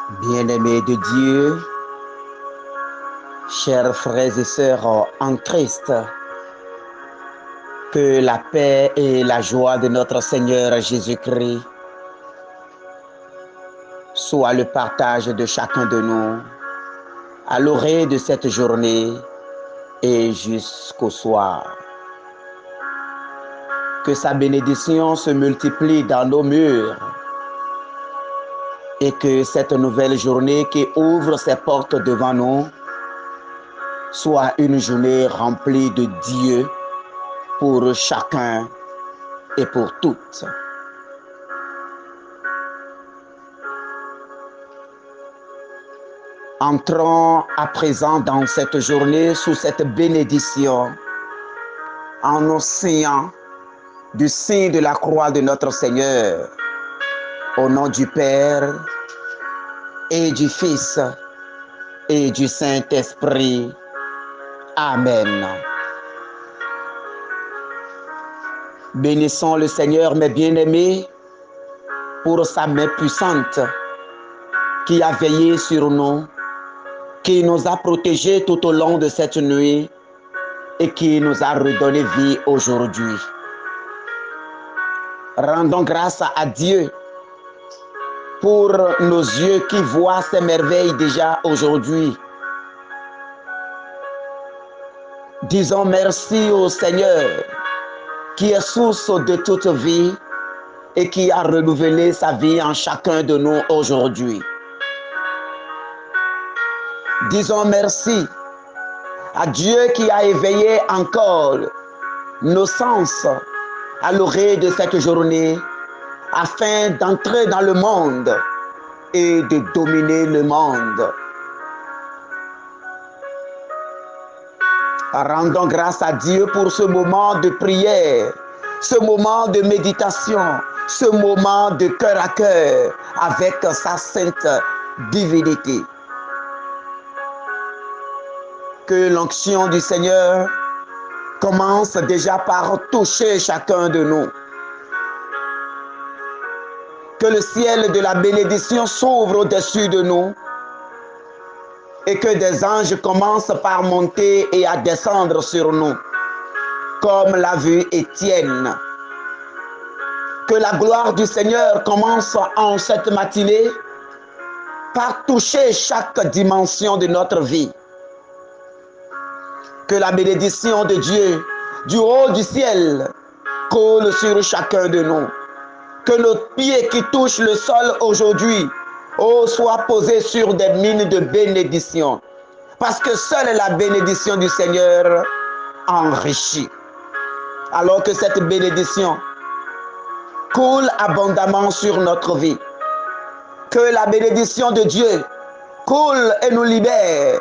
Bien-aimés de Dieu, chers frères et sœurs en Christ, que la paix et la joie de notre Seigneur Jésus-Christ soient le partage de chacun de nous à l'orée de cette journée et jusqu'au soir. Que sa bénédiction se multiplie dans nos murs et que cette nouvelle journée qui ouvre ses portes devant nous soit une journée remplie de Dieu pour chacun et pour toutes. Entrons à présent dans cette journée sous cette bénédiction en nous signant du signe de la croix de notre Seigneur. Au nom du Père et du Fils et du Saint-Esprit. Amen. Bénissons le Seigneur, mes bien-aimés, pour sa main puissante qui a veillé sur nous, qui nous a protégés tout au long de cette nuit et qui nous a redonné vie aujourd'hui. Rendons grâce à Dieu pour nos yeux qui voient ces merveilles déjà aujourd'hui. Disons merci au Seigneur qui est source de toute vie et qui a renouvelé sa vie en chacun de nous aujourd'hui. Disons merci à Dieu qui a éveillé encore nos sens à l'orée de cette journée afin d'entrer dans le monde et de dominer le monde. Rendons grâce à Dieu pour ce moment de prière, ce moment de méditation, ce moment de cœur à cœur avec sa sainte divinité. Que l'onction du Seigneur commence déjà par toucher chacun de nous. Que le ciel de la bénédiction s'ouvre au-dessus de nous et que des anges commencent par monter et à descendre sur nous, comme l'a vu Étienne. Que la gloire du Seigneur commence en cette matinée par toucher chaque dimension de notre vie. Que la bénédiction de Dieu, du haut du ciel, coule sur chacun de nous. Que nos pieds qui touchent le sol aujourd'hui soient posés sur des mines de bénédiction. Parce que seule la bénédiction du Seigneur enrichit. Alors que cette bénédiction coule abondamment sur notre vie. Que la bénédiction de Dieu coule et nous libère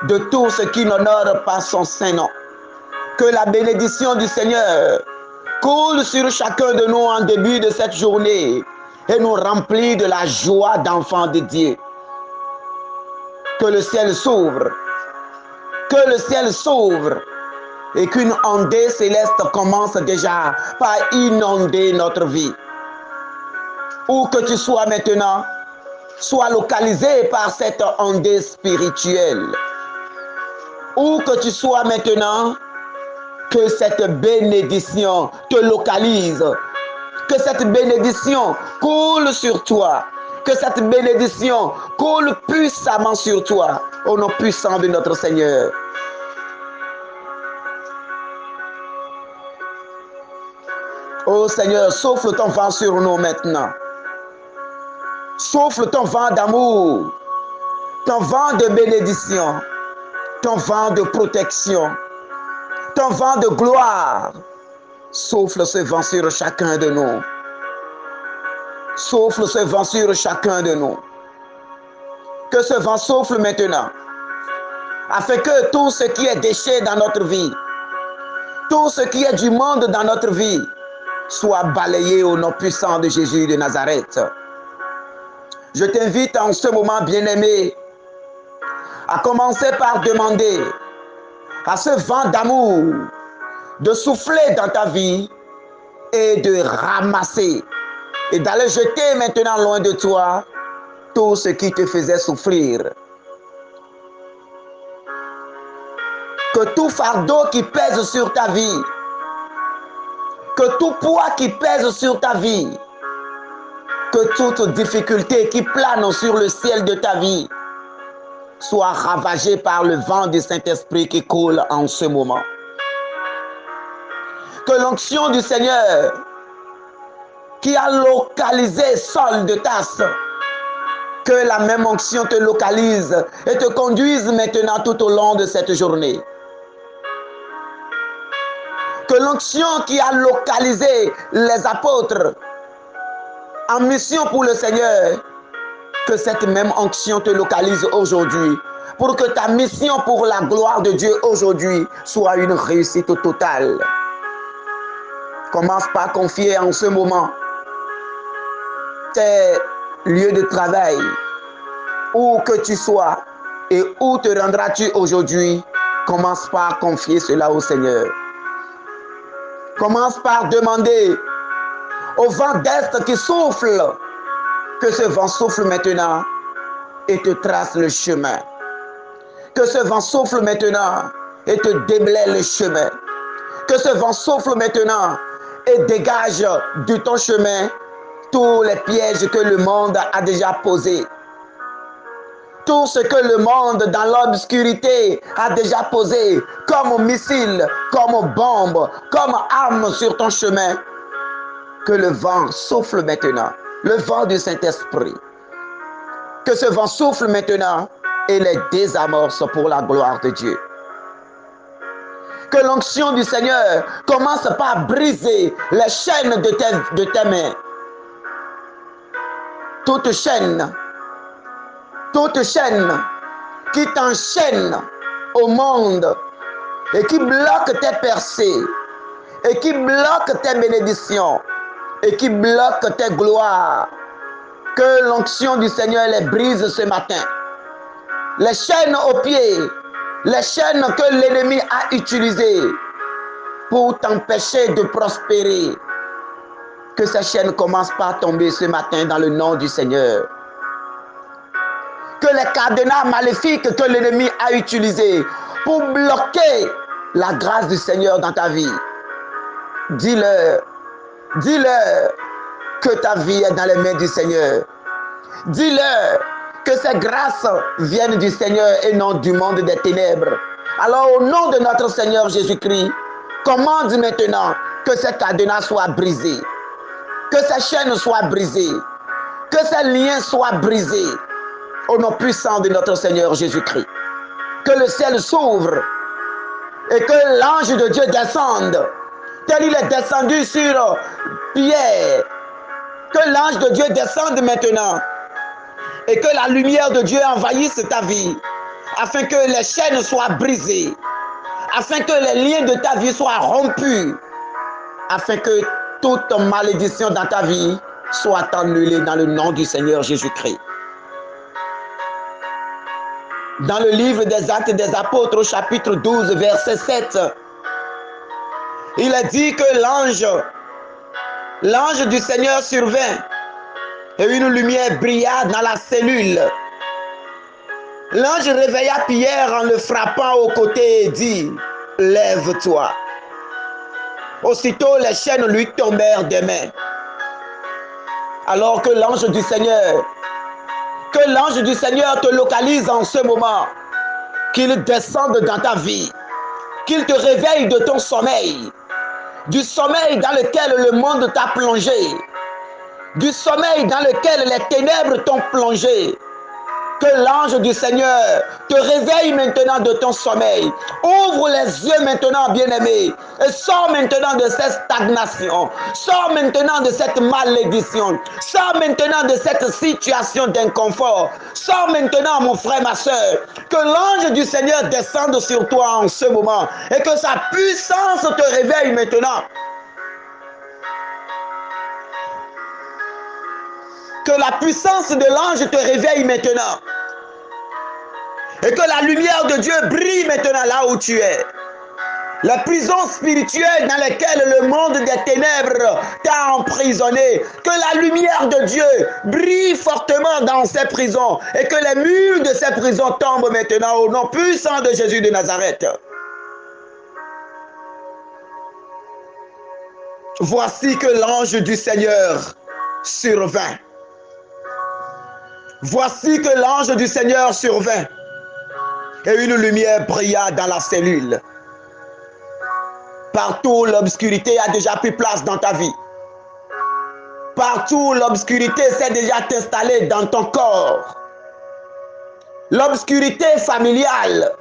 de tout ce qui n'honore pas son saint nom. Que la bénédiction du Seigneur coule sur chacun de nous en début de cette journée et nous remplit de la joie d'enfants de Dieu. Que le ciel s'ouvre. Que le ciel s'ouvre et qu'une ondée céleste commence déjà par inonder notre vie. Où que tu sois maintenant, sois localisé par cette ondée spirituelle. Où que tu sois maintenant, que cette bénédiction te localise, que cette bénédiction coule sur toi, que cette bénédiction coule puissamment sur toi, au nom puissant de notre Seigneur. Ô Seigneur, souffle ton vent sur nous maintenant. Souffle ton vent d'amour, ton vent de bénédiction, ton vent de protection, ton vent de gloire. Souffle ce vent sur chacun de nous. Souffle ce vent sur chacun de nous. Que ce vent souffle maintenant, afin que tout ce qui est déchet dans notre vie, tout ce qui est du monde dans notre vie, soit balayé au nom puissant de Jésus de Nazareth. Je t'invite en ce moment, bien-aimé, à commencer par demander à ce vent d'amour de souffler dans ta vie et de ramasser et d'aller jeter maintenant loin de toi tout ce qui te faisait souffrir. Que tout fardeau qui pèse sur ta vie, que tout poids qui pèse sur ta vie, que toute difficulté qui plane sur le ciel de ta vie soit ravagée par le vent du Saint-Esprit qui coule en ce moment. Que l'onction du Seigneur qui a localisé Saul de Tarse, que la même onction te localise et te conduise maintenant tout au long de cette journée. Que l'onction qui a localisé les apôtres en mission pour le Seigneur, que cette même onction te localise aujourd'hui, pour que ta mission pour la gloire de Dieu aujourd'hui soit une réussite totale. Commence par confier en ce moment tes lieux de travail, où que tu sois et où te rendras-tu aujourd'hui. Commence par confier cela au Seigneur. Commence par demander au vent d'est qui souffle, que ce vent souffle maintenant et te trace le chemin. Que ce vent souffle maintenant et te déblaye le chemin. Que ce vent souffle maintenant et dégage de ton chemin tous les pièges que le monde a déjà posés. Tout ce que le monde dans l'obscurité a déjà posé comme missile, comme bombe, comme arme sur ton chemin. Que le vent souffle maintenant, le vent du Saint-Esprit. Que ce vent souffle maintenant et les désamorce pour la gloire de Dieu. Que l'onction du Seigneur commence par briser les chaînes de tes mains. Toute chaîne qui t'enchaîne au monde et qui bloque tes percées et qui bloque tes bénédictions et qui bloque tes gloires. Que l'onction du Seigneur les brise ce matin. Les chaînes aux pieds, les chaînes que l'ennemi a utilisées pour t'empêcher de prospérer. Que ces chaînes commencent par tomber ce matin dans le nom du Seigneur. Que les cadenas maléfiques que l'ennemi a utilisés pour bloquer la grâce du Seigneur dans ta vie. Dis-leur que ta vie est dans les mains du Seigneur. Dis-leur que ces grâces viennent du Seigneur et non du monde des ténèbres. Alors au nom de notre Seigneur Jésus-Christ, commande maintenant que ces cadenas soient brisés, que ces chaînes soient brisées, que ces liens soient brisés. Au nom puissant de notre Seigneur Jésus-Christ. Que le ciel s'ouvre et que l'ange de Dieu descende, tel il est descendu sur Pierre. Que l'ange de Dieu descende maintenant et que la lumière de Dieu envahisse ta vie, afin que les chaînes soient brisées, afin que les liens de ta vie soient rompus, afin que toute malédiction dans ta vie soit annulée dans le nom du Seigneur Jésus-Christ. Dans le livre des Actes des Apôtres, au chapitre 12, verset 7, il est dit que l'ange du Seigneur survint et une lumière brilla dans la cellule. L'ange réveilla Pierre en le frappant au côté et dit, « Lève-toi ». Aussitôt les chaînes lui tombèrent des mains. Alors que l'ange du Seigneur te localise en ce moment, qu'il descende dans ta vie, qu'il te réveille de ton sommeil, du sommeil dans lequel le monde t'a plongé, du sommeil dans lequel les ténèbres t'ont plongé. Que l'ange du Seigneur te réveille maintenant de ton sommeil. Ouvre les yeux maintenant, bien-aimé, et sors maintenant de cette stagnation. Sors maintenant de cette malédiction. Sors maintenant de cette situation d'inconfort. Sors maintenant, mon frère, ma soeur. Que l'ange du Seigneur descende sur toi en ce moment et que sa puissance te réveille maintenant. Que la puissance de l'ange te réveille maintenant. Et que la lumière de Dieu brille maintenant là où tu es. Les prisons spirituelles dans lesquelles le monde des ténèbres t'a emprisonné. Que la lumière de Dieu brille fortement dans ces prisons et que les murs de ces prisons tombent maintenant au nom puissant de Jésus de Nazareth. Voici que l'ange du Seigneur survint. Voici que l'ange du Seigneur survint et une lumière brilla dans la cellule. Partout, l'obscurité a déjà pris place dans ta vie. Partout, l'obscurité s'est déjà installée dans ton corps. L'obscurité familiale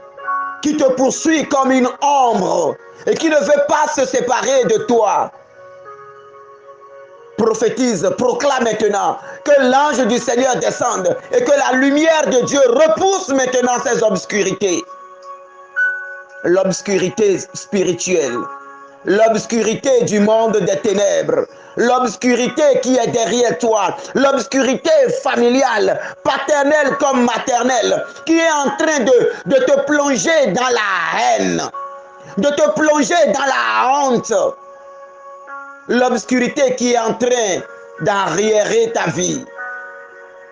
qui te poursuit comme une ombre et qui ne veut pas se séparer de toi. Prophétise, proclame maintenant que l'ange du Seigneur descende et que la lumière de Dieu repousse maintenant ces obscurités. L'obscurité spirituelle, l'obscurité du monde des ténèbres, l'obscurité qui est derrière toi, l'obscurité familiale, paternelle comme maternelle, qui est en train de te plonger dans la haine, de te plonger dans la honte. L'obscurité qui est en train d'arriérer ta vie.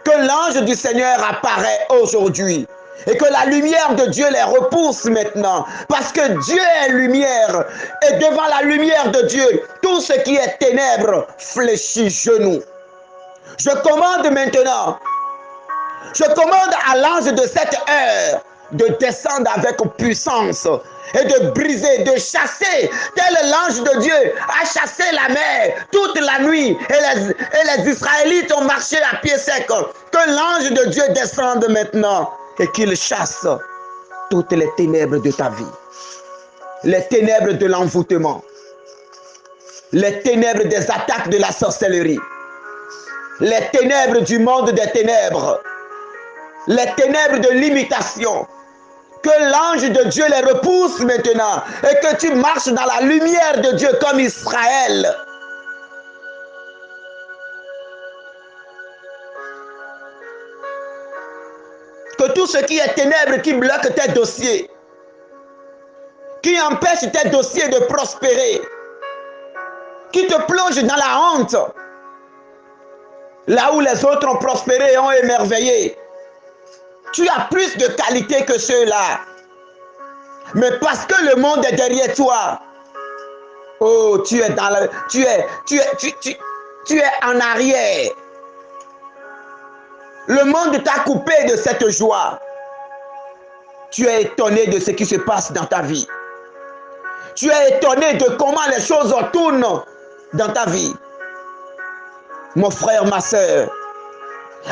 Que l'ange du Seigneur apparaît aujourd'hui et que la lumière de Dieu les repousse maintenant. Parce que Dieu est lumière et devant la lumière de Dieu, tout ce qui est ténèbres fléchit genou. Je commande maintenant, je commande à l'ange de cette heure de descendre avec puissance et de briser, de chasser, tel l'ange de Dieu a chassé la mer toute la nuit et les Israélites ont marché à pied sec. Que l'ange de Dieu descende maintenant et qu'il chasse toutes les ténèbres de ta vie, les ténèbres de l'envoûtement, les ténèbres des attaques de la sorcellerie, les ténèbres du monde des ténèbres, les ténèbres de l'imitation. Que l'ange de Dieu les repousse maintenant et que tu marches dans la lumière de Dieu comme Israël. Que tout ce qui est ténèbres qui bloque tes dossiers, qui empêche tes dossiers de prospérer, qui te plonge dans la honte, là où les autres ont prospéré et ont émerveillé. Tu as plus de qualité que ceux-là. Mais parce que le monde est derrière toi, oh, tu es dans le, tu es en arrière. Le monde t'a coupé de cette joie. Tu es étonné de ce qui se passe dans ta vie. Tu es étonné de comment les choses tournent dans ta vie. Mon frère, ma soeur,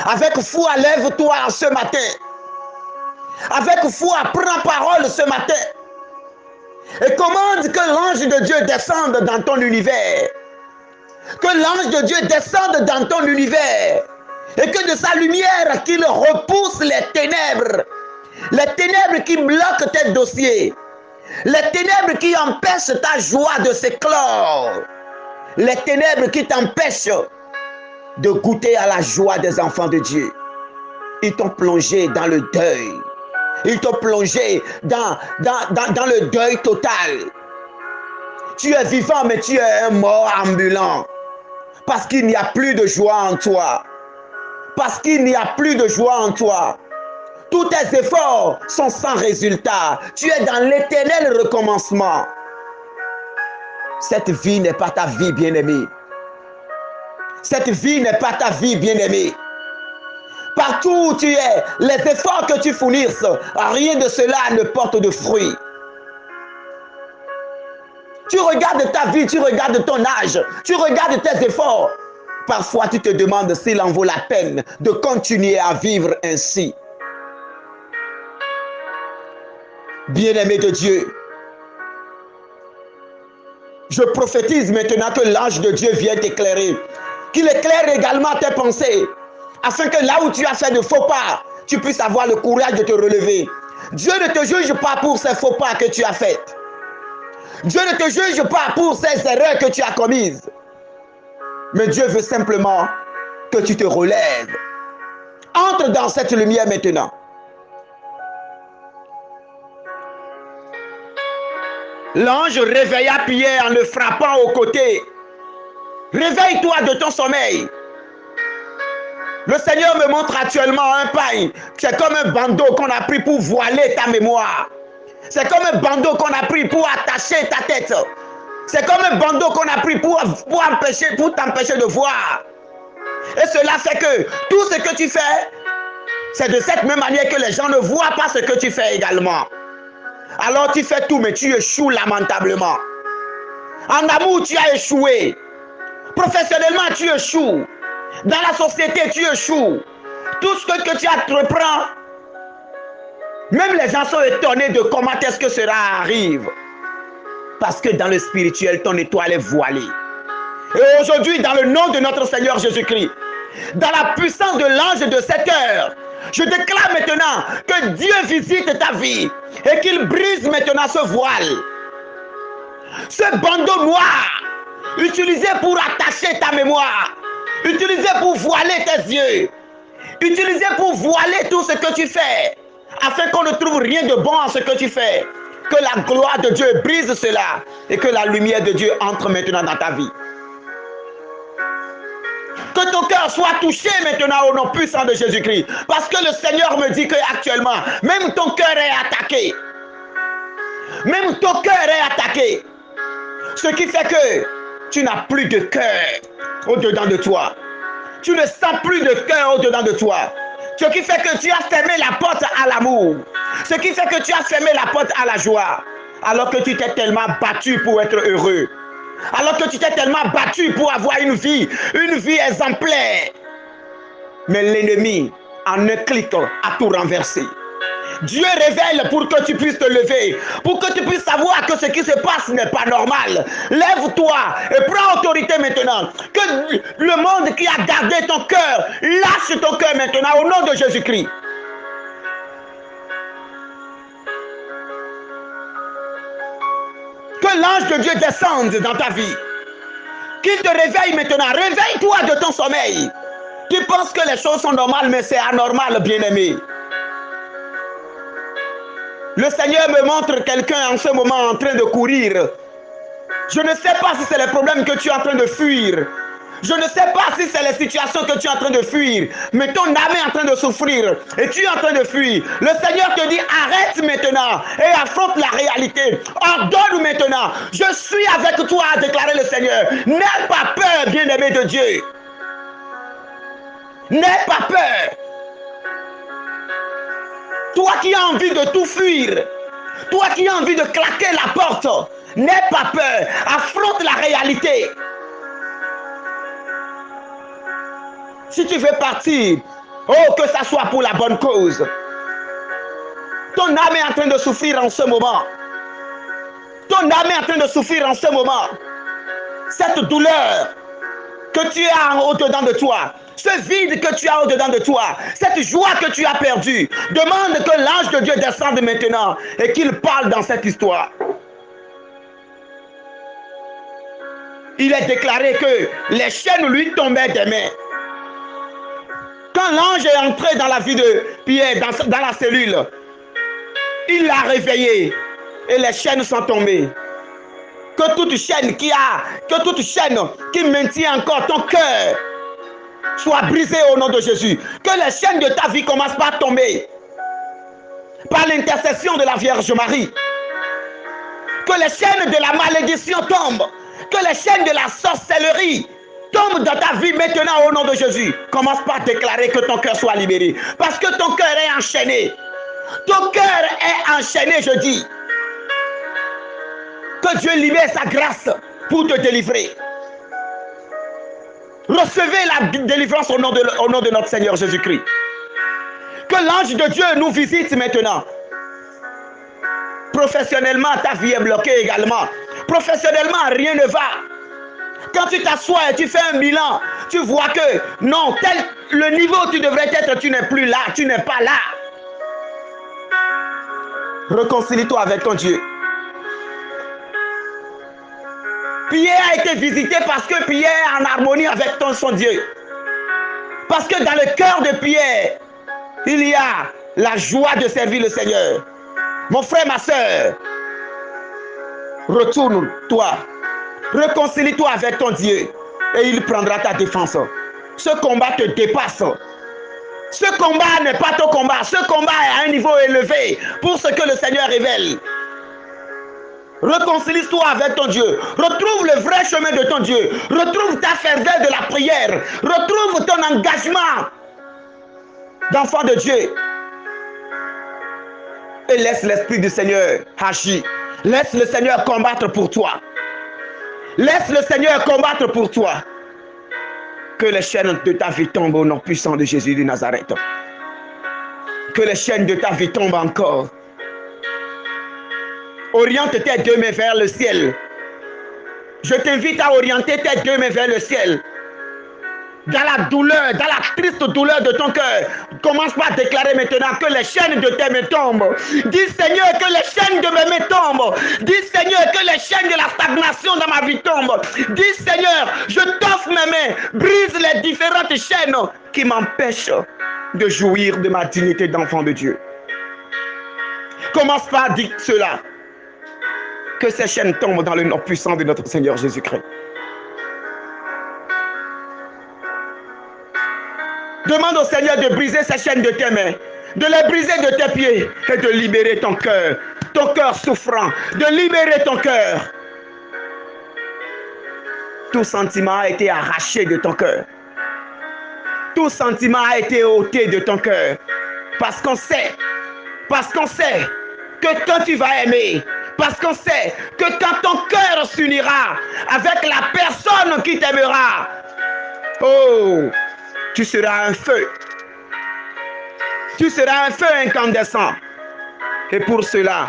avec foi, lève-toi ce matin. Avec foi, prends parole ce matin. Et commande que l'ange de Dieu descende dans ton univers. Que l'ange de Dieu descende dans ton univers. Et que de sa lumière, qu'il repousse les ténèbres. Les ténèbres qui bloquent tes dossiers. Les ténèbres qui empêchent ta joie de s'éclore. Les ténèbres qui t'empêchent de goûter à la joie des enfants de Dieu. Ils t'ont plongé dans le deuil. Ils t'ont plongé dans le deuil total. Tu es vivant, mais tu es un mort ambulant. Parce qu'il n'y a plus de joie en toi. Parce qu'il n'y a plus de joie en toi. Tous tes efforts sont sans résultat. Tu es dans l'éternel recommencement. Cette vie n'est pas ta vie, bien-aimée. Cette vie n'est pas ta vie, bien-aimée. Partout où tu es, les efforts que tu fournisses, rien de cela ne porte de fruits. Tu regardes ta vie, tu regardes ton âge, tu regardes tes efforts. Parfois, tu te demandes s'il en vaut la peine de continuer à vivre ainsi. Bien-aimé de Dieu, je prophétise maintenant que l'ange de Dieu vient t'éclairer. Qu'il éclaire également tes pensées. Afin que là où tu as fait de faux pas, tu puisses avoir le courage de te relever. Dieu ne te juge pas pour ces faux pas que tu as faits. Dieu ne te juge pas pour ces erreurs que tu as commises. Mais Dieu veut simplement que tu te relèves. Entre dans cette lumière maintenant. L'ange réveilla Pierre en le frappant au côté. Réveille-toi de ton sommeil. Le Seigneur me montre actuellement un pain. C'est comme un bandeau qu'on a pris pour voiler ta mémoire. C'est comme un bandeau qu'on a pris pour attacher ta tête. C'est comme un bandeau qu'on a pris pour t'empêcher de voir. Et cela fait que tout ce que tu fais, c'est de cette même manière que les gens ne voient pas ce que tu fais également. Alors tu fais tout, mais tu échoues lamentablement. En amour, tu as échoué. Professionnellement, tu échoues. Dans la société, tu échoues. Tout ce que tu entreprends, même les gens sont étonnés de comment est-ce que cela arrive. Parce que dans le spirituel, ton étoile est voilée. Et aujourd'hui, dans le nom de notre Seigneur Jésus-Christ, dans la puissance de l'ange de cette heure, je déclare maintenant que Dieu visite ta vie et qu'il brise maintenant ce voile. Ce bandeau noir, utilisé pour attacher ta mémoire, utilisé pour voiler tes yeux, utilisé pour voiler tout ce que tu fais, afin qu'on ne trouve rien de bon en ce que tu fais. Que la gloire de Dieu brise cela et que la lumière de Dieu entre maintenant dans ta vie. Que ton cœur soit touché maintenant au nom puissant de Jésus-Christ. Parce que le Seigneur me dit qu'actuellement, même ton cœur est attaqué. Même ton cœur est attaqué. Ce qui fait que tu n'as plus de cœur au-dedans de toi. Tu ne sens plus de cœur au-dedans de toi. Ce qui fait que tu as fermé la porte à l'amour. Ce qui fait que tu as fermé la porte à la joie. Alors que tu t'es tellement battu pour être heureux. Alors que tu t'es tellement battu pour avoir une vie exemplaire. Mais l'ennemi, en un clic, a tout renversé. Dieu révèle pour que tu puisses te lever, pour que tu puisses savoir que ce qui se passe n'est pas normal. Lève-toi et prends autorité maintenant. Que le monde qui a gardé ton cœur, lâche ton cœur maintenant au nom de Jésus-Christ. Que l'ange de Dieu descende dans ta vie. Qu'il te réveille maintenant. Réveille-toi de ton sommeil. Tu penses que les choses sont normales, mais c'est anormal, bien-aimé. Le Seigneur me montre quelqu'un en ce moment en train de courir. Je ne sais pas si c'est les problèmes que tu es en train de fuir. Je ne sais pas si c'est les situations que tu es en train de fuir. Mais ton âme est en train de souffrir. Et tu es en train de fuir. Le Seigneur te dit, arrête maintenant. Et affronte la réalité. Ordonne maintenant. Je suis avec toi, a déclaré le Seigneur. N'aie pas peur, bien-aimé de Dieu. N'aie pas peur. Toi qui as envie de tout fuir, toi qui as envie de claquer la porte, n'aie pas peur, affronte la réalité. Si tu veux partir, oh que ça soit pour la bonne cause. Ton âme est en train de souffrir en ce moment. Ton âme est en train de souffrir en ce moment. Cette douleur que tu as au-dedans de toi, ce vide que tu as au-dedans de toi, cette joie que tu as perdue, demande que l'ange de Dieu descende maintenant et qu'il parle dans cette histoire. Il est déclaré que les chaînes lui tombaient des mains. Quand l'ange est entré dans la vie de Pierre, dans la cellule, il l'a réveillé et les chaînes sont tombées. Que toute chaîne qui maintient encore ton cœur soit brisée au nom de Jésus. Que les chaînes de ta vie commencent par tomber. Par l'intercession de la Vierge Marie. Que les chaînes de la malédiction tombent. Que les chaînes de la sorcellerie tombent dans ta vie maintenant au nom de Jésus. Commence par déclarer que ton cœur soit libéré. Parce que ton cœur est enchaîné. Ton cœur est enchaîné, je dis. Que Dieu libère sa grâce pour te délivrer. Recevez la délivrance au nom de notre Seigneur Jésus-Christ. Que l'ange de Dieu nous visite maintenant. Professionnellement, ta vie est bloquée également. Professionnellement, rien ne va. Quand tu t'assois et tu fais un bilan, tu vois que non, le niveau où tu devrais être, tu n'es plus là, tu n'es pas là. Réconcilie-toi avec ton Dieu. Pierre a été visité parce que Pierre est en harmonie avec son Dieu. Parce que dans le cœur de Pierre, il y a la joie de servir le Seigneur. Mon frère, ma soeur, Retourne-toi. Réconcilie-toi avec ton Dieu et il prendra ta défense. Ce combat te dépasse. Ce combat n'est pas ton combat. Ce combat est à un niveau élevé pour ce que le Seigneur révèle. Réconcilie-toi avec ton Dieu. Retrouve le vrai chemin de ton Dieu. Retrouve ta ferveur de la prière. Retrouve ton engagement d'enfant de Dieu. Et laisse l'Esprit du Seigneur agir. Laisse le Seigneur combattre pour toi. Laisse le Seigneur combattre pour toi. Que les chaînes de ta vie tombent au nom puissant de Jésus de Nazareth. Que les chaînes de ta vie tombent encore. Oriente tes deux mains vers le ciel. Je t'invite à orienter tes deux mains vers le ciel. Dans la douleur, dans la triste douleur de ton cœur, commence par déclarer maintenant que les chaînes de tes mains tombent. Dis Seigneur que les chaînes de mes mains tombent. Dis Seigneur que les chaînes de la stagnation dans ma vie tombent. Dis Seigneur, je t'offre mes mains, brise les différentes chaînes qui m'empêchent de jouir de ma dignité d'enfant de Dieu. Commence par dire cela. Que ces chaînes tombent dans le nom puissant de notre Seigneur Jésus-Christ. Demande au Seigneur de briser ces chaînes de tes mains, de les briser de tes pieds et de libérer ton cœur souffrant, de libérer ton cœur. Tout sentiment a été arraché de ton cœur. Tout sentiment a été ôté de ton cœur. Parce qu'on sait que quand tu vas aimer, parce qu'on sait que quand ton cœur s'unira avec la personne qui t'aimera, oh, tu seras un feu. Tu seras un feu incandescent. Et pour cela,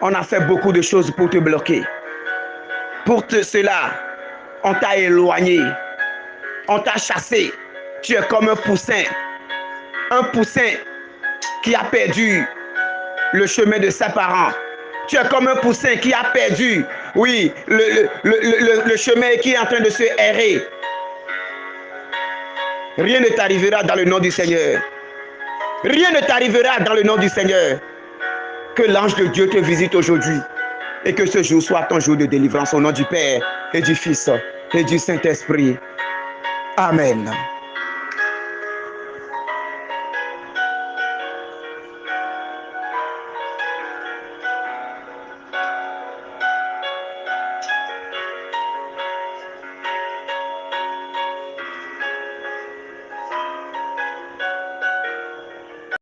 on a fait beaucoup de choses pour te bloquer. Pour cela, on t'a éloigné. On t'a chassé. Tu es comme un poussin. Un poussin qui a perdu le chemin de ses parents. Tu es comme un poussin qui a perdu, oui, le chemin qui est en train de se errer. Rien ne t'arrivera dans le nom du Seigneur. Rien ne t'arrivera dans le nom du Seigneur. Que l'ange de Dieu te visite aujourd'hui et que ce jour soit ton jour de délivrance au nom du Père et du Fils et du Saint-Esprit. Amen.